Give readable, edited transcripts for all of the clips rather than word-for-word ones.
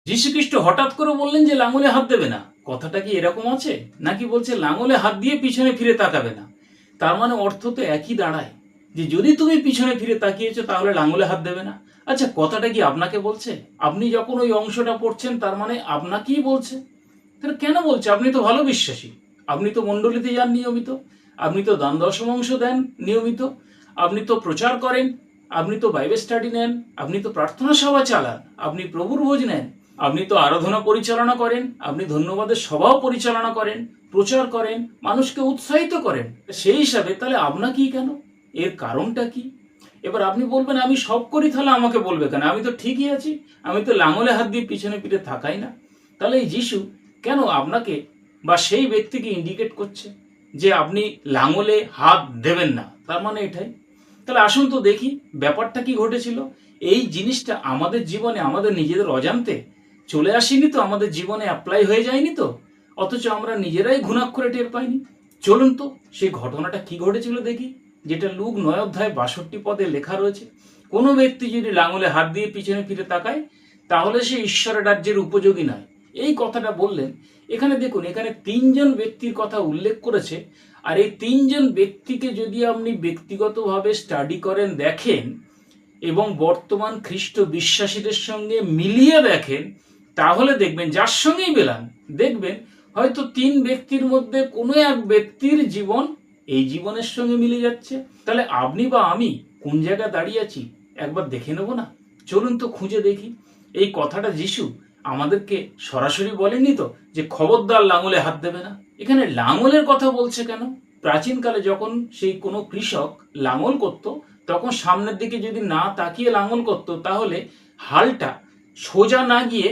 যীশুখ্রিস্ট হঠাৎ করে বললেন যে লাঙলে হাত দেবে না। কথাটা কি এরকম আছে? নাকি বলছে লাঙলে হাত দিয়ে পিছনে ফিরে তাকাবে না? তার মানে অর্থ তো একই দাঁড়ায় যে যদি তুমি পিছনে ফিরে তাকিয়েছো তাহলে লাঙলে হাত দেবে না। আচ্ছা, কথাটা কি আপনাকে বলছে? আপনি যখন ওই অংশটা পড়ছেন তার মানে আপনাকেই বলছে। তাহলে কেন বলছে? আপনি তো ভালো বিশ্বাসী, আপনি তো মণ্ডলীতে যান নিয়মিত, আপনি তো দান দশমাংশ দেন নিয়মিত, আপনি তো প্রচার করেন, আপনি তো বাইবেল স্টাডি নেন, আপনি তো প্রার্থনা সভা চালান, আপনি প্রভুর ভোজ নেন, আপনি তো আরাধনা পরিচালনা করেন, আপনি ধন্যবাদের সভাও পরিচালনা করেন, প্রচার করেন, মানুষকে উৎসাহিত করেন। সেই হিসাবে তাহলে আপনাকেই কেন? এর কারণটা কি? এবার আপনি বলবেন আমি সব করি, তাহলে আমাকে বলবে কেন? আমি তো ঠিকই আছি, আমি তো লাঙলে হাত দিয়ে পিছনে ফিরে থাকাই না। তাহলে এই যিশু কেন আপনাকে বা সেই ব্যক্তিকে ইন্ডিকেট করছে যে আপনি লাঙলে হাত দেবেন না? তার মানে এটাই। তাহলে আসুন তো দেখি ব্যাপারটা কি ঘটেছিল। এই জিনিসটা আমাদের জীবনে আমাদের নিজেদের অজান্তে চলে আসেনি তো, আমাদের জীবনে অ্যাপ্লাই হয়ে যায়নি তো, অথচ আমরা নিজেরাই ঘুণাক্ষরে টের পাইনি। চলুন তো সেই ঘটনাটা কি ঘটেছিল দেখি, যেটা লুক 9 অধ্যায় 62 পদে লেখা রয়েছে। কোনো ব্যক্তি যদি লাঙলে হাত দিয়ে পিছনে ফিরে তাকায় তাহলে সে ঈশ্বরের রাজ্যের উপযোগী নয়। এই কথাটা বললেন। এখানে দেখুন, এখানে 3জন ব্যক্তির কথা উল্লেখ করেছে। আর এই 3জন ব্যক্তিকে যদি আপনি ব্যক্তিগতভাবে স্টাডি করেন, দেখেন এবং বর্তমান খ্রিস্ট বিশ্বাসীদের সঙ্গে মিলিয়ে দেখেন, তাহলে দেখবেন, যার সঙ্গেই মেলান দেখবেন হয়তো 3 ব্যক্তির মধ্যে কোনো এক ব্যক্তির জীবন এই জীবনের সঙ্গে মিলে যাচ্ছে। তাহলে আপনি বা আমি কোন জায়গায় দাঁড়িয়ে আছি একবার দেখে নেব না? চলুন তো খুঁজে দেখি। এই কথাটা যিশু আমাদেরকে সরাসরি বলেননি তো যে খবরদার লাঙলে হাত দেবে না। এখানে লাঙলের কথা বলছে কেন? প্রাচীনকালে যখন সেই কোনো কৃষক লাঙল করত, তখন সামনের দিকে যদি না তাকিয়ে লাঙল করত তাহলে হালটা সোজা না গিয়ে,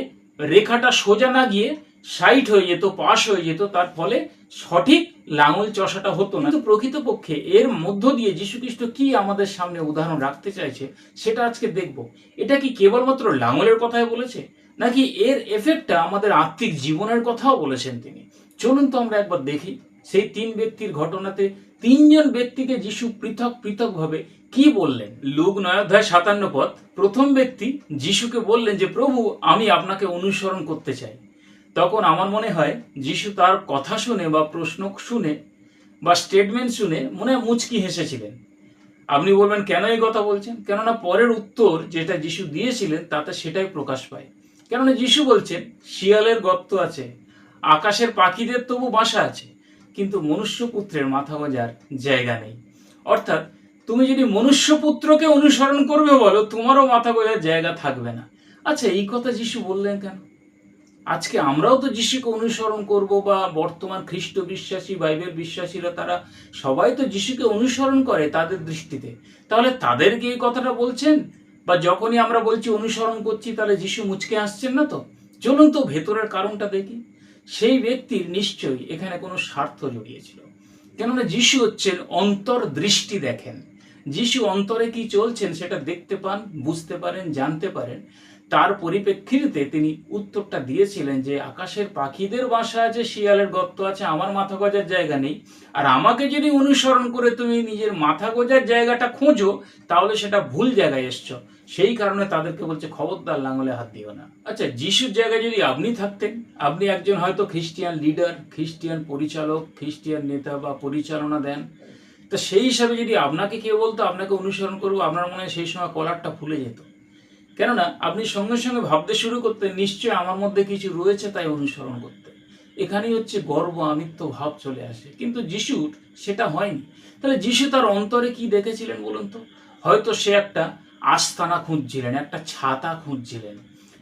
রেখাটা সোজা না গিয়ে সাইড হয়ে যেত, পাশ হয়ে যেত, তার ফলে সঠিক লাঙল চষাটা হতো না। কিন্তু প্রকৃতপক্ষে এর মধ্য দিয়ে যীশুখ্রিস্ট কি আমাদের সামনে উদাহরণ রাখতে চাইছে সেটা আজকে দেখব। এটা কি কেবলমাত্র লাঙলের কথাই বলেছে, নাকি এর এফেক্টটা আমাদের আত্মিক জীবনের কথাও বলেছেন তিনি? চলুন তো আমরা একবার দেখি সেই 3 ব্যক্তির ঘটনাতে 3জন ব্যক্তিকে যিশু পৃথক পৃথকভাবে কি বললেন। লুক 9 অধ্যায় 57 পদ। প্রথম ব্যক্তি যিশুকে বললেন যে প্রভু, আমি আপনাকে অনুসরণ করতে চাই। তখন আমার মনে হয় যিশু তার কথা শুনে বা প্রশ্ন শুনে বা স্টেটমেন্ট শুনে মনে হয় মুচকি হেসেছিলেন। আপনি বলবেন কেন এই কথা বলছেন? কেননা পরের উত্তর যেটা যিশু দিয়েছিলেন তাতে সেটাই প্রকাশ পায়। কেননা যিশু বলছেন শিয়ালের গর্ত আছে, আকাশের পাখিদের তবু বাসা আছে, কিন্তু মনুষ্যপুত্রের মাথা গোঁজার জায়গা নেই। অর্থাৎ তুমি যদি মনুষ্যপুত্রকে অনুসরণ করবে বলো, তোমারও মাথা গোঁজার জায়গা থাকবে না। আচ্ছা, এই কথা যিশু বললেন কেন? আজকে আমরাও তো যিশুকে অনুসরণ করব, বা বর্তমান খ্রিস্ট বিশ্বাসী বাইবেল বিশ্বাসীরা তারা সবাই তো যিশুকে অনুসরণ করে তাদের দৃষ্টিতে। তাহলে তাদেরকে এই কথাটা বলছেন? বা যখনই আমরা বলছি অনুসরণ করছি তাহলে যিশু মুচকে আসছেন না তো? চলুন তো ভেতরের কারণটা দেখি। সেই ব্যক্তির নিশ্চয়ই এখানে কোনো স্বার্থ জড়িয়েছিল। কেননা যিশু হচ্ছেন অন্তর্দৃষ্টি দেখেন। যিশু অন্তরে কি চলছেন সেটা দেখতে পান, বুঝতে পারেন, জানতে পারেন। তার পরিপ্রেক্ষিতে তিনি উত্তরটা দিয়েছিলেন যে আকাশের পাখিদের বাসা আছে, শিয়ালের গর্ত আছে, আমার মাথা গোঁজার জায়গা নেই। আর আমাকে যদি অনুসরণ করে তুমি নিজের মাথা গোঁজার জায়গাটা খোঁজো তাহলে সেটা ভুল জায়গায় এসছো। সেই কারণে তাদেরকে বলছে খবরদার লাঙলে হাত দিও না। আচ্ছা, যিশুর জায়গায় যদি আপনি থাকতেন, আপনি একজন হয়তো খ্রিস্টিয়ান লিডার, খ্রিস্টিয়ান পরিচালক, খ্রিস্টিয়ান নেতা বা পরিচালনা দেন, তো সেই হিসাবে যদি আপনাকে কেউ বলতো আপনাকে অনুসরণ করবো, আপনার মনে হয় সেই সময় কলারটা ফুলে যেত। কেননা আপনি সঙ্গে সঙ্গে ভাবতে শুরু করতেন নিশ্চয়ই আমার মধ্যে কিছু রয়েছে তাই অনুসরণ করতে। এখানেই হচ্ছে গর্ব, আমিত্ব ভাব চলে আসে। কিন্তু যিশুর সেটা হয়নি। তাহলে যিশু তার অন্তরে কি দেখেছিলেন বলুন তো? হয়তো সে একটা আস্তানা খুঁজছিলেন, একটা ছাতা খুঁজছিলেন,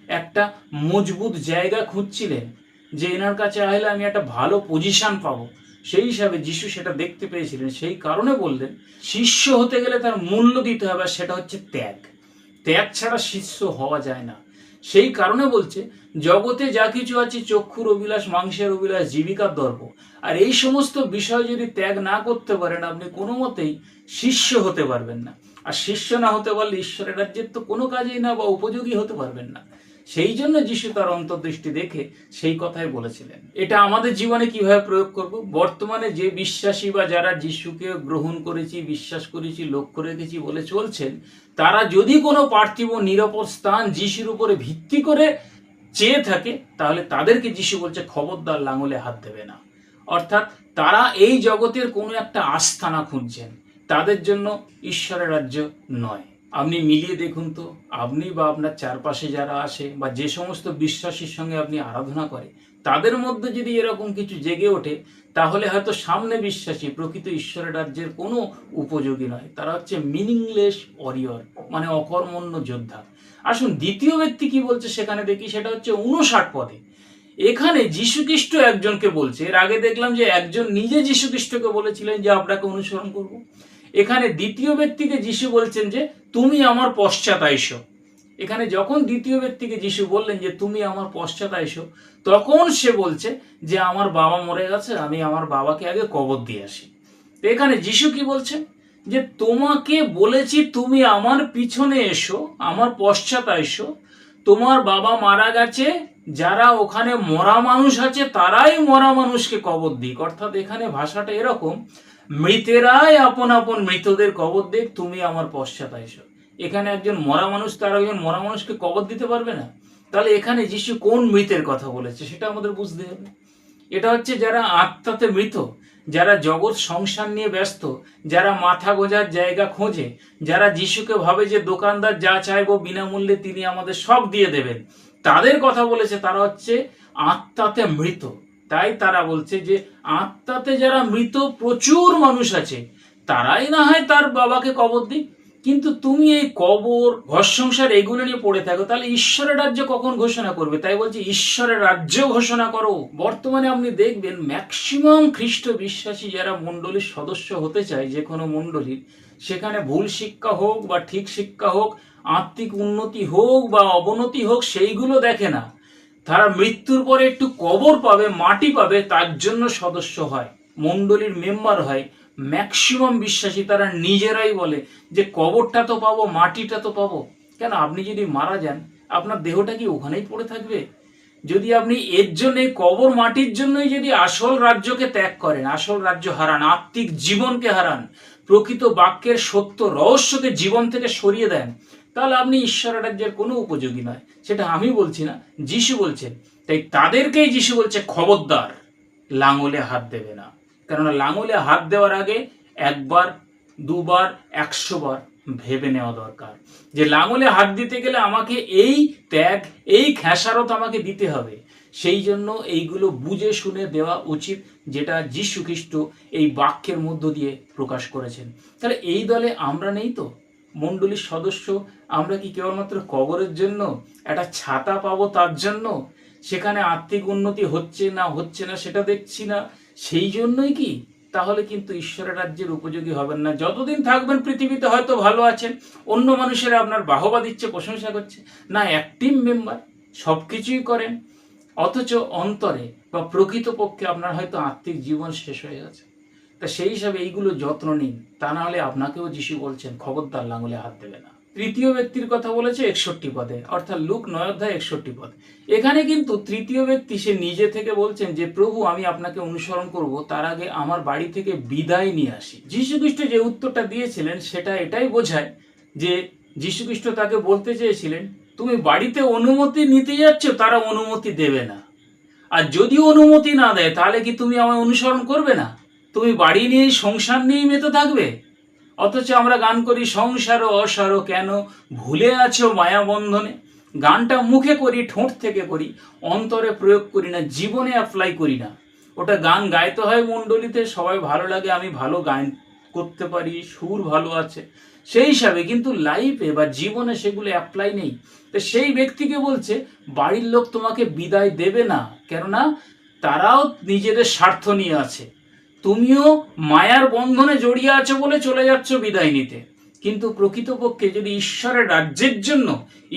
একটা মজবুত জায়গা খুঁজছিলেন যে এনার কাছে আসলে আমি একটা ভালো পজিশন পাবো। সেই হিসাবে যিশু সেটা দেখতে পেয়েছিলেন। সেই কারণে বললেন শিষ্য হতে গেলে তার মূল্য দিতে হবে, আর সেটা হচ্ছে ত্যাগ। ত্যাগ ছাড়া শিষ্য হওয়া যায় না। সেই কারণে বলছে জগতে যা কিছু আছে, চক্ষুর অভিলাষ, মাংসের অভিলাষ, জীবিকার দর্প, আর এই সমস্ত বিষয় যদি ত্যাগ না করতে পারেন আপনি কোনো মতেই শিষ্য হতে পারবেন না। আর শিষ্য না হতে পারলে ঈশ্বরের রাজ্যের তো কোনো কাজেই না বা উপযোগী হতে পারবেন না। সেই জন্য যিশু তার অন্তর্দৃষ্টি দেখে সেই কথাই বলেছিলেন। এটা আমাদের জীবনে কিভাবে প্রয়োগ করব? বর্তমানে যে বিশ্বাসী বা যারা যিশুকে গ্রহণ করেছি, বিশ্বাস করেছি, লক্ষ্য রেখেছি বলে চলছেন, তারা যদি কোনো পার্থিব নিরাপদ স্থান যিশুর উপরে ভিত্তি করে চেয়ে থাকে, তাহলে তাদেরকে যিশু বলছে খবরদার লাঙলে হাত দেবে না। অর্থাৎ তারা এই জগতের কোনো একটা আস্থানা খুঁজছেন, তাদের জন্য ঈশ্বরের রাজ্য নয়। আপনি মিলিয়ে দেখুন তো, আপনি বা আপনার চারপাশে যারা আসে বা যে সমস্ত বিশ্বাসীর সঙ্গে আপনি আরাধনা করে, তাদের মধ্যে যদি এরকম কিছু জেগে ওঠে, তাহলে হয়তো সামনে বিশ্বাসী প্রকৃত ঈশ্বরের রাজ্যের কোনো উপযোগী নয়। তারা হচ্ছে মিনিংলেস ওয়ারিয়র, মানে অকর্মণ্য যোদ্ধা। আসুন দ্বিতীয় ব্যক্তি কি বলছে সেখানে দেখি, সেটা হচ্ছে 59 পদে। এখানে যীশুখ্রিস্ট একজনকে বলছে। এর আগে দেখলাম যে একজন নিজে যীশুখ্রিস্টকে বলেছিলেন যে আপনাকে অনুসরণ করব। এখানে দ্বিতীয় ব্যক্তিকে যিশু বলছেন যে তুমি আমার পশ্চাৎ আইসো। এখানে যখন দ্বিতীয় ব্যক্তিকে যিশু বললেন যে তুমি আমার পশ্চাৎ আইসো, তখন সে বলছে যে আমার বাবা মরে গেছে, আমি আমার বাবাকে আগে কবর দিয়ে আসি। তো এখানে যিশু কি বলছে, যে তোমাকে বলেছি তুমি আমার পিছনে এসো, আমার পশ্চাৎ আইসো। তোমার বাবা মারা গেছে, যারা ওখানে মরা মানুষ আছে তারাই মরা মানুষকে কবর দিক। অর্থাৎ এখানে ভাষাটা এরকম, মৃতেরাই আপন আপন মৃতদের কবর দিক, তুমি আমার পশ্চাৎ আইসো। এখানে একজন মরা মানুষ তার একজন মরা মানুষকে কবর দিতে পারবে না? তাহলে এখানে যিশু কোন মৃতের কথা বলেছে সেটা আমাদের বুঝতে হবে। এটা হচ্ছে যারা আত্মাতে মৃত, যারা জগৎ সংসার নিয়ে ব্যস্ত, যারা মাথা গোজার জায়গা খোঁজে, যারা যিশুকে ভাবে যে দোকানদার যা চাইবো বিনামূল্যে তিনি আমাদের সব দিয়ে দেবেন, তাদের কথা বলেছে। তারা হচ্ছে আত্মাতে মৃত। তাই তারা বলছে যে আত্মাতে যারা মৃত প্রচুর মানুষ আছে, তারাই না হয় তার বাবাকে কবর দিক। কিন্তু তুমি এই কবর, ঘর সংসার এগুলো নিয়ে পড়ে থাকো, তাহলে ঈশ্বরের রাজ্য কখন ঘোষণা করবে? তাই বলছে ঈশ্বরের রাজ্য ঘোষণা করো। বর্তমানে আপনি দেখবেন ম্যাক্সিমাম খ্রিস্ট বিশ্বাসী যারা মণ্ডলীর সদস্য হতে চায়, যে কোনো মণ্ডলীর, সেখানে ভুল শিক্ষা হোক বা ঠিক শিক্ষা হোক, আত্মিক উন্নতি হোক বা অবনতি হোক, সেইগুলো দেখে না। তারা মৃত্যুর পরে একটু কবর পাবে, মাটি পাবে, তার জন্য সদস্য হয়, মণ্ডলীর মেম্বার হয়। ম্যাক্সিমাম বিশ্বাসী তারা নিজেরাই বলে যে কবরটা তো পাবো, মাটিটা তো পাবো। কেন, আপনি যদি মারা যান আপনার দেহটা কি ওখানেই পড়ে থাকবে? যদি আপনি এর জন্য, কবর মাটির জন্যই যদি আসল রাজ্যকে ত্যাগ করেন, আসল রাজ্য হারান, আত্মিক জীবনকে হারান, প্রকৃত বাক্যের সত্য রহস্যকে জীবন থেকে সরিয়ে দেন, তাহলে আপনি ঈশ্বরের রাজ্যের কোনো উপযোগী নয়। সেটা আমি বলছি না, যিশু বলছেন। তাই তাদেরকেই যিশু বলছে খবরদার লাঙলে হাত দেবে না। কেননা লাঙলে হাত দেওয়ার আগে একবার, দুবার, 100 বার ভেবে নেওয়া দরকার যে লাঙলে হাত দিতে গেলে আমাকে এই ত্যাগ, এই খেসারত আমাকে দিতে হবে। সেই জন্য এইগুলো বুঝে শুনে দেওয়া উচিত, যেটা যীশু খ্রিস্ট এই বাক্যের মধ্য দিয়ে প্রকাশ করেছেন। তাহলে এই দলে আমরা নেই তো, মণ্ডলীর সদস্য। আমরা কি কেবলমাত্র কবরের জন্য, একটা ছাতা পাবো তার জন্য, সেখানে আর্থিক উন্নতি হচ্ছে না সেটা দেখছি না, সেই জন্যই কি? তাহলে কিন্তু ঈশ্বরের রাজ্যের উপযোগী হবেন না। যতদিন থাকবেন পৃথিবীতে হয়তো ভালো আছেন, অন্য মানুষেরা আপনার বাহবা দিচ্ছে, প্রশংসা করছে, না অ্যাক্টিভ মেম্বার, সব কিছুই করেন, অথচ অন্তরে বা প্রকৃতপক্ষে আপনার হয়তো আত্মিক জীবন শেষ হয়ে গেছে। তা সেই হিসাবে এইগুলো যত্ন নিন, তা না হলে আপনাকেও যিশু বলছেন খবরদার লাঙলে হাত দেবে না। তৃতীয় ব্যক্তির কথা বলেছে 61 পদে, অর্থাৎ লুক 9 অধ্যায় 61 পদ। এখানে কিন্তু তৃতীয় ব্যক্তি সে নিজে থেকে বলছেন যে প্রভু আমি আপনাকে অনুসরণ করব, তার আগে আমার বাড়ি থেকে বিদায় নিয়ে আসি। যীশুখ্রিস্ট যে উত্তরটা দিয়েছিলেন সেটা এটাই বোঝায় যে যীশুখ্রিস্ট তাকে বলতে চেয়েছিলেন তুমি বাড়িতে অনুমতি নিতে যাচ্ছ, তারা অনুমতি দেবে না। আর যদি অনুমতি না দেয় তাহলে কি তুমি আমায় অনুসরণ করবে না? তুমি বাড়ি নিয়েই, সংসার নিয়েই মেতে থাকবে। অথচ আমরা গান করি সংসার অসারো কেন ভুলে আছো মায়া বন্ধনে। গানটা মুখে করি, ঠোঁট থেকে করি, অন্তরে প্রয়োগ করি না, জীবনে অ্যাপ্লাই করি না। ওটা গান গাইতে হয় মণ্ডলীতে, সবাই ভালো লাগে, আমি ভালো গান করতে পারি, সুর ভালো আছে, সেই হিসাবে, কিন্তু লাইফে বা জীবনে সেগুলো অ্যাপ্লাই নেই। তো সেই ব্যক্তিকে বলছে বাড়ির লোক তোমাকে বিদায় দেবে না, কেননা তারাও নিজেদের স্বার্থ নিয়ে আছে। তুমিও মায়ার বন্ধনে জড়িয়ে আছো বলে চলে যাচ্ছ বিদায় নিতে। কিন্তু প্রকৃতপক্ষে যদি ঈশ্বরের রাজ্যের জন্য,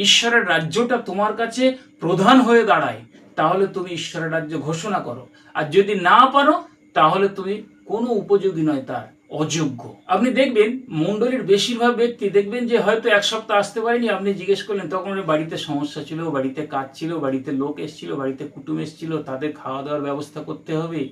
ঈশ্বরের রাজ্যটা তোমার কাছে প্রধান হয়ে দাঁড়ায়, তাহলে তুমি ঈশ্বরের রাজ্য ঘোষণা করো। আর যদি না পারো তাহলে তুমি কোনো উপযোগী নয়, তার অযোগ্য। আপনি দেখবেন মণ্ডলীর বেশিরভাগ ব্যক্তি দেখবেন যে হয়তো 1 সপ্তাহ আসতে পারেনি, আপনি জিজ্ঞেস করলেন তখন ওর বাড়িতে সমস্যা ছিল, বাড়িতে কাজ ছিল, বাড়িতে লোক এসেছিল, বাড়িতে কুটুম এসেছিল, তাদের খাওয়া দাওয়ার ব্যবস্থা করতে হবে,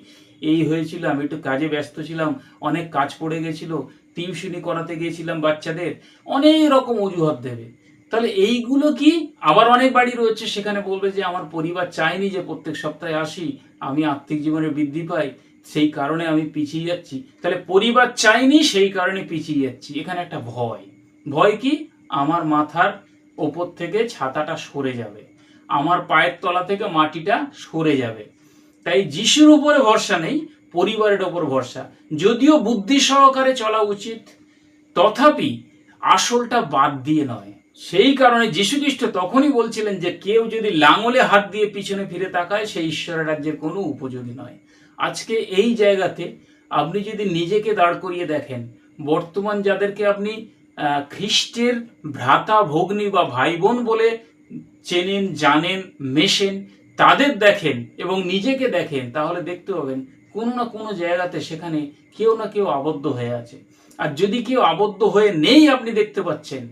এই হয়েছিল, আমি একটু কাজে ব্যস্ত ছিলাম, অনেক কাজ পড়ে গেছিল, টিউশনি করাতে গিয়েছিলাম বাচ্চাদের, অনেক রকম অজুহাত দেবে। তাহলে এইগুলো কি? আবার অনেক বাড়ি রয়েছে সেখানে বলবে যে আমার পরিবার চায়নি যে প্রত্যেক সপ্তাহে আসি, আমি আর্থিক জীবনে বৃদ্ধি পাই, সেই কারণে আমি পিছিয়ে যাচ্ছি। তাহলে পরিবার চায়নি সেই কারণে পিছিয়ে যাচ্ছি। এখানে একটা ভয়। ভয় কি? আমার মাথার ওপর থেকে ছাতাটা সরে যাবে, আমার পায়ের তলা থেকে মাটিটা সরে যাবে। তাই যিশুর উপরে ভরসা নেই, পরিবারের ওপর ভরসা। যদিও বুদ্ধি সহকারে চলা উচিত, তথাপি আসলটা বাদ দিয়ে নয়। সেই কারণে যীশু খ্রিস্ট তখনই বলছিলেন যে কেউ যদি লাঙলে হাত দিয়ে পিছনে ফিরে তাকায় সে ঈশ্বরের রাজ্যের কোনো উপযোগী নয়। আজকে এই জায়গাতে আপনি যদি নিজেকে দাঁড় করিয়ে দেখেন, বর্তমান যাদেরকে আপনি খ্রিস্টের ভ্রাতা ভগ্নী বা ভাই বোন বলে চেনেন, জানেন, মেশেন, তাদের দেখেন এবং নিজেকে দেখেন, তাহলে দেখতে পাবেন কোনো না কোনো জায়গাতে সেখানে কেউ না কেউ আবদ্ধ হয়ে আছে। আর যদি কেউ আবদ্ধ হয়ে নেই আপনি দেখতে পাচ্ছেন,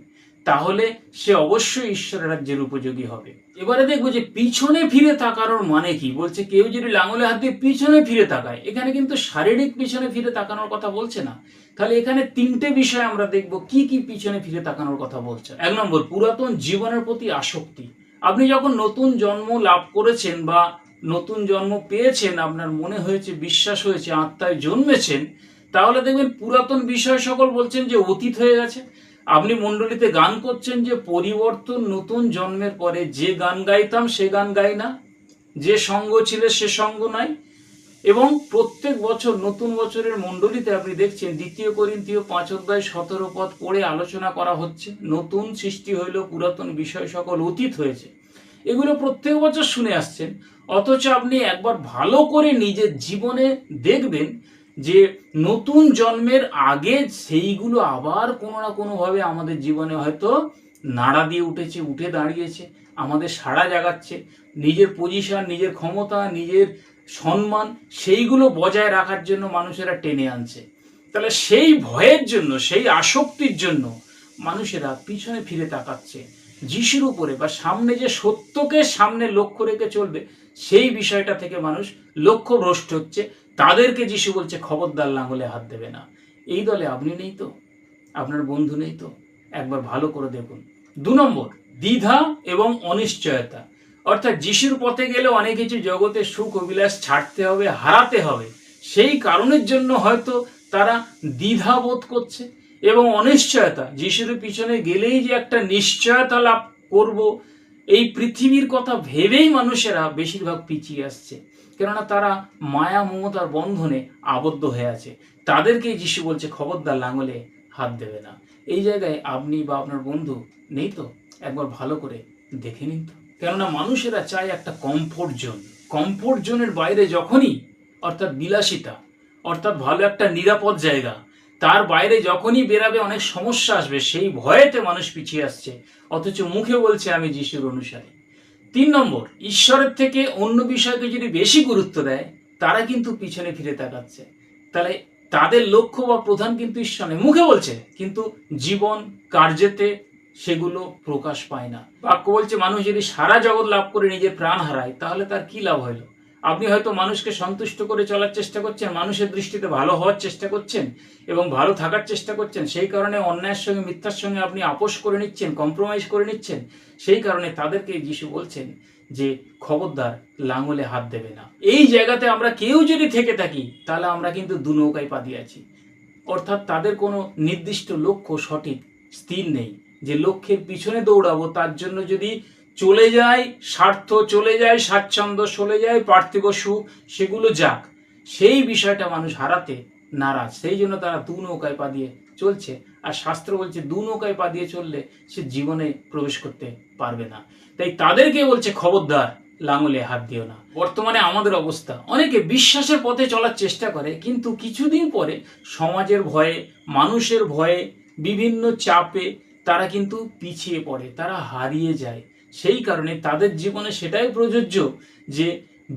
তাহলে সে অবশ্যই ঈশ্বরের রাজ্যের উপযোগী হবে। এবারে দেখবো যে পিছনে ফিরে তাকানোর মানে কি। বলছে কেউ যদি লাঙলে হাত দিয়ে পিছনে ফিরে তাকায়, এখানে কিন্তু শারীরিক পিছনে ফিরে তাকানোর কথা বলছে না। তাহলে এখানে তিনটে বিষয় আমরা দেখবো কি কি পিছনে ফিরে তাকানোর কথা বলছে। 1 নম্বর, পুরাতন জীবনের প্রতি আসক্তি। আপনি যখন নতুন জন্ম লাভ করেছেন বা নতুন জন্ম পেয়েছেন, আপনার মনে হয়েছে, বিশ্বাস হয়েছে, আত্মায় জন্মেছেন, তাহলে দেখবেন পুরাতন বিষয় সকল বলছেন যে অতীত হয়ে গেছে। আপনি মণ্ডলীতে গান করছেন যে পরিবর্তন নতুন জন্মের পরে, যে গান গাইতাম সে গান গাই না, যে সঙ্গ ছিল সে সঙ্গ নাই। এবং প্রত্যেক বছর নতুন বছরের মণ্ডলীতে আপনি দেখছেন 2 কোরিন্থীয় 5:17 পদ পড়ে আলোচনা করা হচ্ছে, নতুন সৃষ্টি হইল, পুরাতন বিষয় সকল অতীত হয়েছে। এগুলো প্রত্যেক বছর শুনে আসছেন, অথচ আপনি একবার ভালো করে নিজের জীবনে দেখবেন যে নতুন জন্মের আগে সেইগুলো আবার কোনো না কোনোভাবে আমাদের জীবনে হয়তো নাড়া দিয়ে উঠেছে, উঠে দাঁড়িয়েছে, আমাদের সাড়া জাগাচ্ছে। নিজের পজিশন, নিজের ক্ষমতা, নিজের সম্মান, সেইগুলো বজায় রাখার জন্য মানুষেরা টেনে আনছে। তাহলে সেই ভয়ের জন্য, সেই আসক্তির জন্য মানুষেরা পিছনে ফিরে তাকাচ্ছে যিশুর উপরে, বা সামনে যে সত্যকে সামনে লক্ষ্য রেখে চলবে সেই বিষয়টা থেকে মানুষ লক্ষ্য ভ্রষ্ট হচ্ছে। তাদেরকে যিশু বলছে খবরদার লাঙলে হাত দেবে না। এই দলে আপনি নেই তো? আপনার বন্ধু নেই তো? একবার ভালো করে দেখুন। 2 নম্বর, দ্বিধা এবং অনিশ্চয়তা। অর্থাৎ যিশুর পথে গেলে অনেক কিছু জগতের সুখ অভিলাষ ছাড়তে হবে, হারাতে হবে। সেই কারণের জন্য হয়তো তারা দ্বিধা বোধ করছে এবং অনিশ্চয়তা। যিশুর পিছনে গেলেই যে একটা নিশ্চয়তা লাভ করব, এই পৃথিবীর কথা ভেবেই মানুষেরা বেশিরভাগ পিছিয়ে আসছে, কেননা তারা মায়া মমতার বন্ধনে আবদ্ধ হয়ে আছে। তাদেরকেই যিশু বলছে খবরদার লাঙলে হাত দেবে না। এই জায়গায় আপনি বা আপনার বন্ধু নেই তো? একবার ভালো করে দেখে নিন তো। কেননা মানুষেরা চায় একটা কমফোর্ট জোন। কমফোর্ট জোনের বাইরে যখনই, অর্থাৎ বিলাসিতা, অর্থাৎ ভালো একটা নিরাপদ জায়গা, তার বাইরে যখনই বেরাবে অনেক সমস্যা আসবে, সেই ভয়েতে মানুষ পিছিয়ে আসছে, অথচ মুখে বলছে আমি যিশুর অনুসারী। 3 নম্বর, ঈশ্বরের থেকে অন্য বিষয়কে যদি বেশি গুরুত্ব দেয়, তারা কিন্তু পিছনে ফিরে তাকাচ্ছে। তাহলে তাদের লক্ষ্য বা প্রধান কিন্তু ঈশ্বর নেই, মুখে বলছে কিন্তু জীবন কার্যেতে সেগুলো প্রকাশ পায় না। বাক্য বলছে মানুষ যদি সারা জগৎ লাভ করে নিজের প্রাণ হারায়, তাহলে তার কি লাভ হইল? আপনি হয়তো মানুষকে সন্তুষ্ট করে চলার চেষ্টা করছেন, মানুষের দৃষ্টিতে ভালো হওয়ার চেষ্টা করছেন এবং ভালো থাকার চেষ্টা করছেন, সেই কারণে অন্যায়ের সঙ্গে, মিথ্যার সঙ্গে আপনি আপোষ করে নিচ্ছেন, কম্প্রোমাইজ করে নিচ্ছেন। সেই কারণে তাদেরকে যিশু বলছেন যে খবরদার লাঙলে হাত দেবে না। এই জায়গাতে আমরা কেউ যদি থেকে থাকি, তাহলে আমরা কিন্তু দু নৌকায় পা দিয়ে আছি। অর্থাৎ তাদের কোনো নির্দিষ্ট লক্ষ্য সঠিক স্থির নেই, যে লক্ষ্যের পিছনে দৌড়াবো, তার জন্য যদি চলে যায় স্বার্থ, চলে যায় স্বাচ্ছন্দ্য, চলে যায় পার্থিব সুখ, সেগুলো যাক, সেই বিষয়টা মানুষ হারাতে নারাজ। সেই জন্য তারা দু নৌকায় পা দিয়ে চলছে। আর শাস্ত্র বলছে দু নৌকায় পা দিয়ে চললে সে জীবনে প্রবেশ করতে পারবে না। তাই তাদেরকে বলছে খবরদার লাঙলে হাত দিও না। বর্তমানে আমাদের অবস্থা, অনেকে বিশ্বাসের পথে চলার চেষ্টা করে, কিন্তু কিছুদিন পরে সমাজের ভয়ে, মানুষের ভয়ে, বিভিন্ন চাপে তারা কিন্তু পিছিয়ে পড়ে, তারা হারিয়ে যায়। সেই কারণে তাদের জীবনে সেটাই প্রযোজ্য যে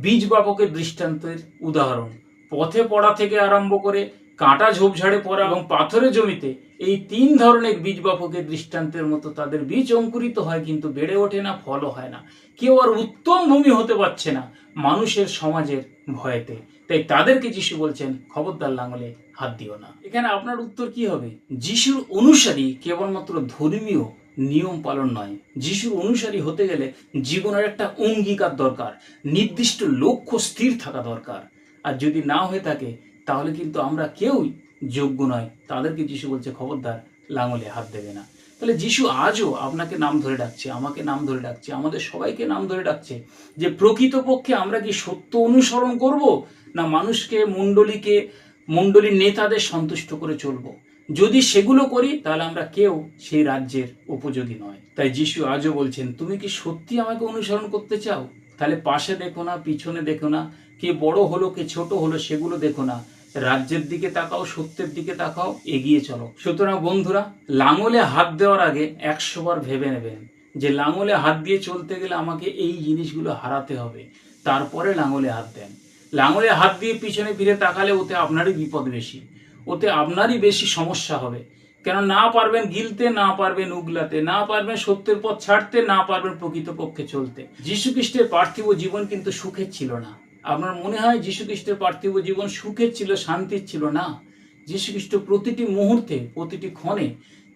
বীজ বাপকের দৃষ্টান্তের উদাহরণ, পথে পড়া থেকে আরম্ভ করে কাঁটা ঝোপঝাড়ে পড়া এবং পাথরের জমিতে, এই 3 ধরনের বীজ বাপকের দৃষ্টান্তের মতো তাদের বীজ অঙ্কুরিত হয় কিন্তু বেড়ে ওঠে না, ফলও হয় না। কেউ আর উত্তম ভূমি হতে পারছে না মানুষের সমাজের ভয়েতে। তাই তাদেরকে যিশু বলছেন খবরদার লাঙলে হাত দিও না। এখানে আপনার উত্তর কি হবে? যিশুর অনুসারী কেবলমাত্র ধর্মীয় নিয়ম পালন নয়। যিশুর অনুসারী হতে গেলে জীবনের একটা অঙ্গীকার দরকার, নির্দিষ্ট লক্ষ্য স্থির থাকা দরকার। আর যদি না হয়ে থাকে তাহলে কিন্তু আমরা কেউই যোগ্য নয়। তাদেরকে যিশু বলছে খবরদার লাঙলে হাত দেবে না। তাহলে যিশু আজও আপনাকে নাম ধরে ডাকছে, আমাকে নাম ধরে ডাকছে, আমাদের সবাইকে নাম ধরে ডাকছে যে প্রকৃতপক্ষে আমরা কি সত্য অনুসরণ করব, না মানুষকে, মণ্ডলীর নেতাদের সন্তুষ্ট করে চলবো। যদি সেগুলো করি তাহলে আমরা কেউ সেই রাজ্যের উপযোগী নয়। তাই যিশু আজও বলছেন, তুমি কি সত্যি আমাকে অনুসরণ করতে চাও? তাহলে পাশে দেখো না, পিছনে দেখো না, কে বড় হলো কে ছোট হলো সেগুলো দেখো না, রাজ্যের দিকে তাকাও, সত্যের দিকে তাকাও, এগিয়ে চলো। সুতরাং বন্ধুরা, লাঙলে হাত দেওয়ার আগে 100 বার ভেবে নেবেন যে লাঙলে হাত দিয়ে চলতে গেলে আমাকে এই জিনিসগুলো হারাতে হবে, তারপরে লাঙলে হাত দেন। লাঙলে হাত দিয়ে পিছনে ফিরে তাকালে ওতে আপনারই বিপদ বেশি, ওতে আপনারই বেশি সমস্যা হবে। কেন না পারবেন গিলতে, না পারবেন উগলাতে, না পারবেন সত্যের পথ ছাড়তে, না পারবেন প্রকৃতপক্ষে চলতে। যীশু খ্রিস্টের পার্থিব জীবন কিন্তু সুখের ছিল না। আপনার মনে হয় যীশু খ্রিস্টের পার্থিব জীবন সুখের ছিল, শান্তির ছিল? না। যীশু খ্রিস্ট প্রতিটি মুহূর্তে, প্রতিটি ক্ষণে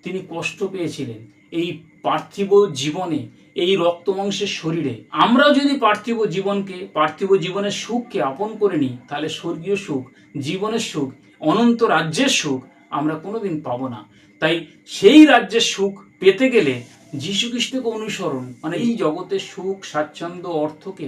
তিনি কষ্ট পেয়েছিলেন এই পার্থিব জীবনে, এই রক্তমাংসের শরীরে। আমরা যদি পার্থিব জীবনের সুখকে আপন করে নিই, তাহলে স্বর্গীয় সুখ, জীবনের সুখ, অনন্ত রাজ্যের সুখ আমরা কোনোদিন পাবো না। তাই সেই রাজ্যের সুখ পেতে গেলে যীশু খ্রিস্টকে অনুসরণ, মানে এই জগতের সুখ, স্বাচ্ছন্দ্য, অর্থকে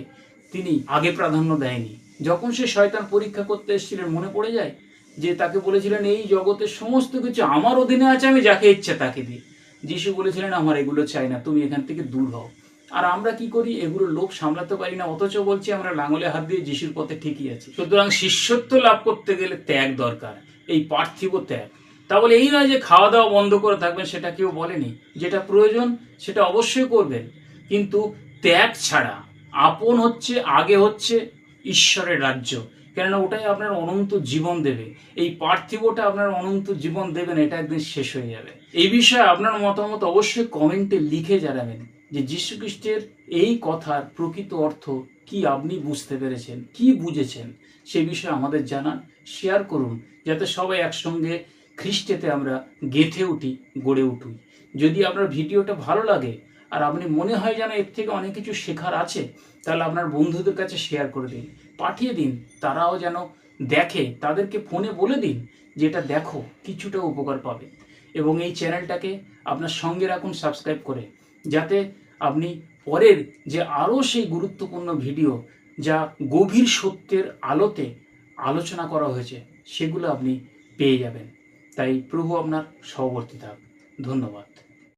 তিনি আগে প্রাধান্য দেয়নি। যখন সে শয়তান পরীক্ষা করতে এসেছিলেন, মনে পড়ে যায় যে তাকে বলেছিলেন এই জগতের সমস্ত কিছু আমার অধীনে আছে, আমি যাকে ইচ্ছে তাকে দিই। যিশু বলেছিলেন আমার এগুলো চাই না, তুমি এখান থেকে দূর হও। আর আমরা কি করি? এগুলো লোভ সামলাতে পারি না, অথচ বলছি আমরা লাঙলে হাত দিয়ে যিশুর পথে ঠিকই আছি। সুতরাং শিষ্যত্ব লাভ করতে গেলে ত্যাগ দরকার, এই পার্থিব ত্যাগ। তা বলে এই নয় যে খাওয়া দাওয়া বন্ধ করে থাকবেন, সেটা কেউ বলেনি। যেটা প্রয়োজন সেটা অবশ্যই করবেন, কিন্তু ত্যাগ ছাড়া আপন আগে হচ্ছে ঈশ্বরের রাজ্য। কেননা ওটাই আপনার অনন্ত জীবন দেবে। এই পার্থিবটা আপনার অনন্ত জীবন দেবে না, এটা একদিন শেষ হয়ে যাবে। এই বিষয়ে আপনার মতামত অবশ্যই কমেন্টে লিখে জানাবেন যে যীশু খ্রিস্টের এই কথার প্রকৃত অর্থ কি আপনি বুঝতে পেরেছেন, কি বুঝেছেন, সে বিষয়ে আমাদের জানান, শেয়ার করুন, যাতে সবাই একসঙ্গে খ্রিস্টেতে আমরা গেঁথে উঠি, গড়ে উঠি। যদি আপনার ভিডিওটা ভালো লাগে আর আপনি মনে হয় যেন এর থেকে অনেক কিছু শেখার আছে, তাহলে আপনার বন্ধুদের কাছে শেয়ার করে দিন, পাঠিয়ে দিন, তারাও যেন দেখে। তাদেরকে ফোনে বলে দিন যে এটা দেখো, কিছুটা উপকার পাবে। এবং এই চ্যানেলটাকে আপনার সঙ্গে রাখুন সাবস্ক্রাইব করে, যাতে আপনি পরের যে আরও সেই গুরুত্বপূর্ণ ভিডিও যা গভীর সত্যের আলোতে আলোচনা করা হয়েছে সেগুলো আপনি পেয়ে যাবেন। তাই প্রভু আপনার সহবর্তী থাক। ধন্যবাদ।